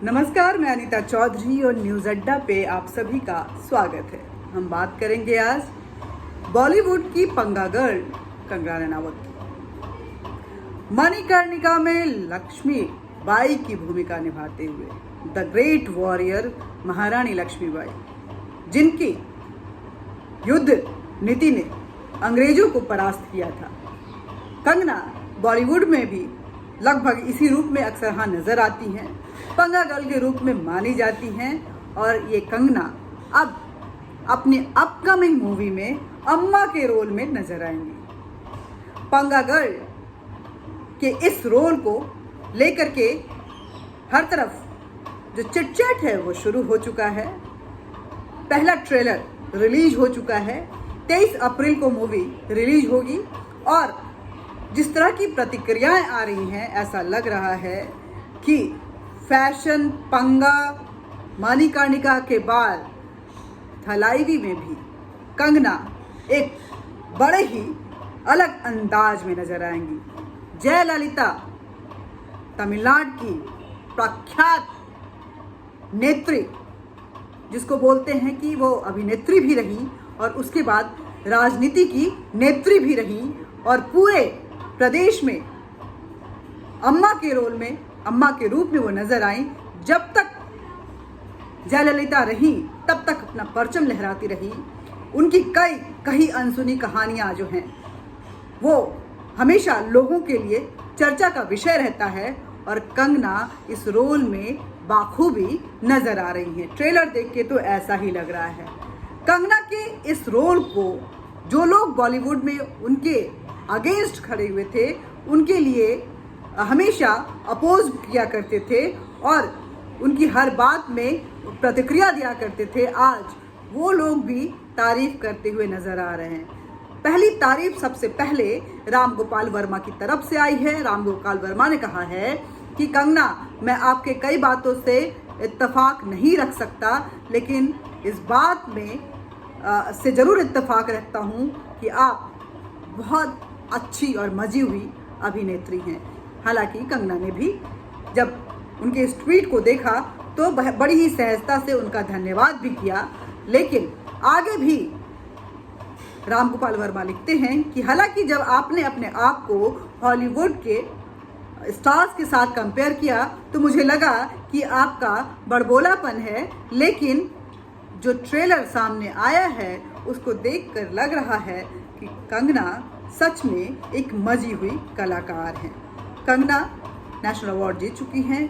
नमस्कार, मैं अनीता चौधरी और न्यूज़ अड्डा पे आप सभी का स्वागत है। हम बात करेंगे आज बॉलीवुड की पंगा गर्ल कंगना रनावत की। मणिकर्णिका में लक्ष्मी बाई की भूमिका निभाते हुए द ग्रेट वॉरियर महारानी लक्ष्मीबाई, जिनकी युद्ध नीति ने अंग्रेजों को परास्त किया था। कंगना बॉलीवुड में भी लगभग इसी रूप में अक्सर नजर आती हैं, पंगा गर्ल के रूप में मानी जाती हैं। और ये कंगना अब अपनी अपकमिंग मूवी में अम्मा के रोल में नजर आएंगी। पंगा गर्ल के इस रोल को लेकर के हर तरफ जो चिटचैट है वो शुरू हो चुका है। पहला ट्रेलर रिलीज हो चुका है, 23 अप्रैल को मूवी रिलीज होगी और जिस तरह की प्रतिक्रियाएं आ रही हैं, ऐसा लग रहा है कि फैशन पंगा मणिकर्णिका के बाद थलाइवी में भी कंगना एक बड़े ही अलग अंदाज में नजर आएंगी। जयललिता तमिलनाडु की प्रख्यात नेत्री, जिसको बोलते हैं कि वो अभिनेत्री भी रही और उसके बाद राजनीति की नेत्री भी रही और पूरे प्रदेश में अम्मा के रोल में, अम्मा के रूप में वो नजर आई। जब तक जयललिता रही तब तक अपना परचम लहराती रही। उनकी कई अनसुनी कहानियां जो हैं वो हमेशा लोगों के लिए चर्चा का विषय रहता है और कंगना इस रोल में बाखूबी नजर आ रही है। ट्रेलर देख के तो ऐसा ही लग रहा है। कंगना के इस रोल को जो लोग बॉलीवुड में उनके अगेंस्ट खड़े हुए थे, उनके लिए हमेशा अपोज किया करते थे और उनकी हर बात में प्रतिक्रिया दिया करते थे, आज वो लोग भी तारीफ करते हुए नजर आ रहे हैं। पहली तारीफ सबसे पहले राम गोपाल वर्मा की तरफ से आई है। राम गोपाल वर्मा ने कहा है कि कंगना, मैं आपके कई बातों से इत्तेफाक नहीं रख सकता, लेकिन इस बात में से जरूर इत्तेफाक रखता हूँ कि आप बहुत अच्छी और मजी हुई अभिनेत्री हैं। हालांकि कंगना ने भी जब उनके इस ट्वीट को देखा तो बड़ी ही सहजता से उनका धन्यवाद भी किया, लेकिन आगे भी रामगोपाल वर्मा लिखते हैं कि हालांकि जब आपने अपने आप को हॉलीवुड के स्टार्स के साथ कंपेयर किया तो मुझे लगा कि आपका बड़बोलापन है, लेकिन जो ट्रेलर सामने आया है उसको देखकर लग रहा है कि कंगना सच में एक मजी हुई कलाकार हैं। कंगना नेशनल अवार्ड जीत चुकी हैं,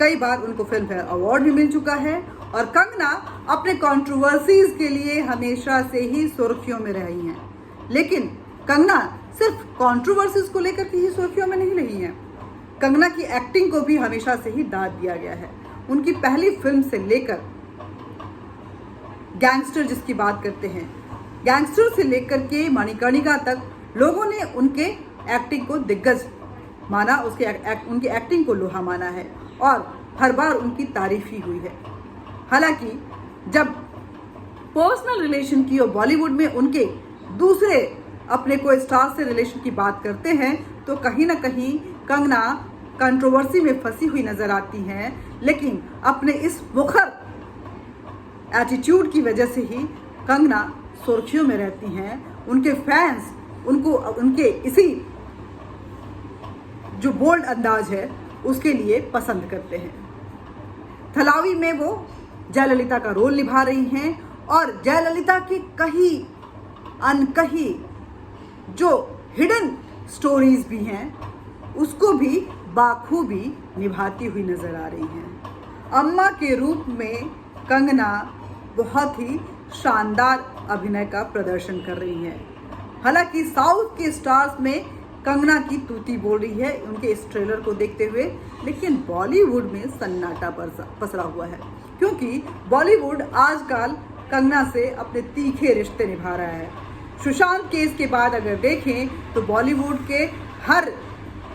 कई बार उनको फिल्म फेयर अवार्ड भी मिल चुका है और कंगना अपने कंट्रोवर्सीज के लिए हमेशा से ही सुर्खियों में रही हैं। लेकिन कंगना सिर्फ कंट्रोवर्सीज को लेकर के ही सुर्खियों में नहीं रही हैं, कंगना की एक्टिंग को भी हमेशा से ही दाद दिया गया है। उनकी पहली फिल्म से लेकर गैंगस्टर, जिसकी बात करते हैं, गैंगस्टर से लेकर के मणिकर्णिका तक लोगों ने उनके एक्टिंग को दिग्गज माना, उनकी एक्टिंग को लोहा माना है और हर बार उनकी तारीफ ही हुई है। हालांकि जब पर्सनल रिलेशन की और बॉलीवुड में उनके दूसरे अपने कोई स्टार से रिलेशन की बात करते हैं तो कहीं ना कहीं कंगना कंट्रोवर्सी में फंसी हुई नजर आती हैं, लेकिन अपने इस मुखर एटीट्यूड की वजह से ही कंगना सुर्खियों में रहती हैं। उनके फैंस उनको उनके इसी जो बोल्ड अंदाज है उसके लिए पसंद करते हैं। थलावी में वो जयललिता का रोल निभा रही हैं और जयललिता की कही अनकही जो हिडन स्टोरीज भी हैं उसको भी बाखूबी निभाती हुई नजर आ रही हैं। अम्मा के रूप में कंगना बहुत ही शानदार अभिनय का प्रदर्शन कर रही है। हालांकि साउथ के स्टार्स में कंगना की तूती बोल रही है उनके इस ट्रेलर को देखते हुए, लेकिन बॉलीवुड में सन्नाटा पसरा हुआ है, क्योंकि बॉलीवुड आजकल कंगना से अपने तीखे रिश्ते निभा रहा है। सुशांत केस के बाद अगर देखें तो बॉलीवुड के हर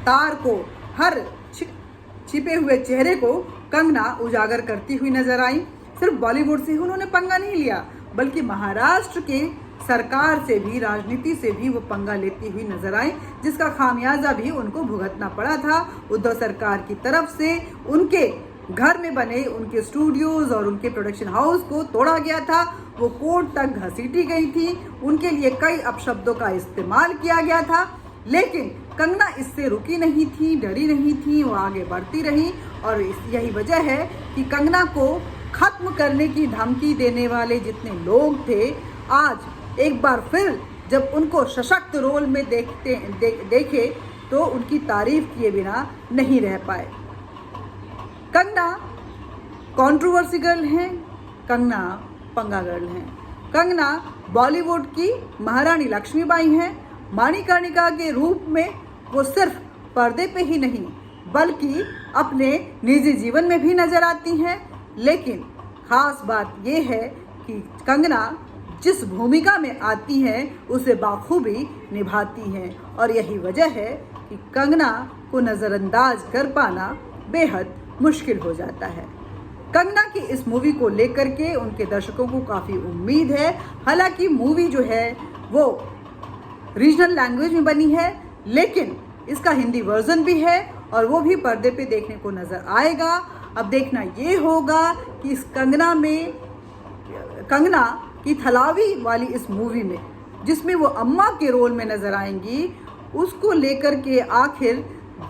तार को, हर छिपे हुए चेहरे को कंगना उजागर करती हुई नजर आई। सिर्फ बॉलीवुड से उन्होंने पंगा नहीं लिया, बल्कि महाराष्ट्र के सरकार से भी, राजनीति से भी वो पंगा लेती हुई नजर आई, जिसका खामियाजा भी उनको भुगतना पड़ा था। उद्धव सरकार की तरफ से उनके घर में बने उनके स्टूडियोज और उनके प्रोडक्शन हाउस को तोड़ा गया था, वो कोर्ट तक घसीटी गई थी, उनके लिए कई अपशब्दों का इस्तेमाल किया गया था, लेकिन कंगना इससे रुकी नहीं थी, डरी नहीं थी, वो आगे बढ़ती रही। और यही वजह है कि कंगना को खत्म करने की धमकी देने वाले जितने लोग थे, आज एक बार फिर जब उनको सशक्त रोल में देखे तो उनकी तारीफ किए बिना नहीं रह पाए। कंगना कंट्रोवर्सी गर्ल हैं, कंगना पंगा गर्ल हैं, कंगना बॉलीवुड की महारानी लक्ष्मीबाई हैं। मणिकर्णिका के रूप में वो सिर्फ पर्दे पे ही नहीं बल्कि अपने निजी जीवन में भी नजर आती हैं। लेकिन खास बात ये है कि कंगना जिस भूमिका में आती हैं उसे बाखूबी निभाती हैं, और यही वजह है कि कंगना को नज़रअंदाज कर पाना बेहद मुश्किल हो जाता है। कंगना की इस मूवी को लेकर के उनके दर्शकों को काफ़ी उम्मीद है। हालांकि मूवी जो है वो रीजनल लैंग्वेज में बनी है, लेकिन इसका हिंदी वर्जन भी है और वो भी पर्दे पे देखने को नज़र आएगा। अब देखना ये होगा कि इस कंगना की थलावी वाली इस मूवी में, जिसमें वो अम्मा के रोल में नज़र आएंगी, उसको लेकर के आखिर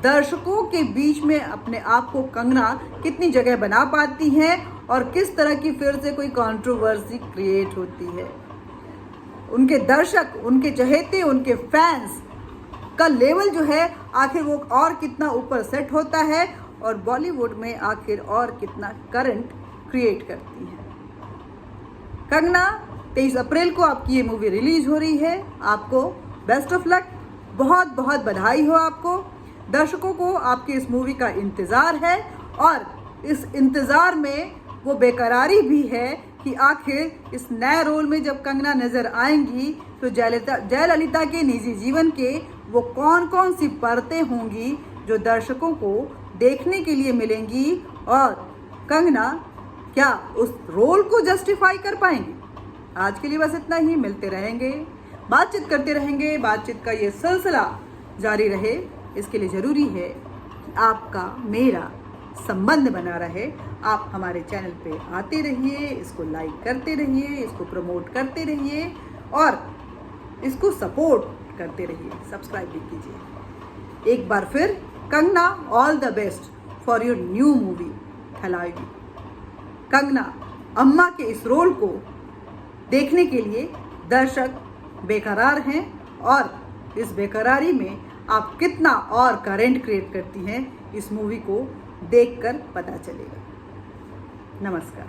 दर्शकों के बीच में अपने आप को कंगना कितनी जगह बना पाती हैं और किस तरह की फिर से कोई कंट्रोवर्सी क्रिएट होती है। उनके दर्शक, उनके चहेते, उनके फैंस का लेवल जो है आखिर वो और कितना ऊपर सेट होता है और बॉलीवुड में आखिर और कितना करंट क्रिएट करती है। कंगना 23 अप्रैल को आपकी ये मूवी रिलीज हो रही है। आपको बेस्ट ऑफ लक, बहुत बहुत बधाई हो आपको। दर्शकों को आपकी इस मूवी का इंतज़ार है और इस इंतज़ार में वो बेकरारी भी है कि आखिर इस नए रोल में जब कंगना नज़र आएंगी तो जयललिता के निजी जीवन के वो कौन कौन सी परतें होंगी जो दर्शकों को देखने के लिए मिलेंगी, और कंगना क्या उस रोल को जस्टिफाई कर पाएंगी। आज के लिए बस इतना ही, मिलते रहेंगे, बातचीत करते रहेंगे। बातचीत का ये सिलसिला जारी रहे, इसके लिए ज़रूरी है कि आपका मेरा संबंध बना रहे। आप हमारे चैनल पे आते रहिए, इसको लाइक करते रहिए, इसको प्रमोट करते रहिए और इसको सपोर्ट करते रहिए, सब्सक्राइब भी कीजिए। एक बार फिर Kangana, all the best for your new movie Thalaivi. Kangana अम्मा के इस रोल को देखने के लिए दर्शक बेकरार हैं और इस बेकरारी में आप कितना और करंट क्रिएट करती हैं, इस मूवी को देखकर पता चलेगा। नमस्कार।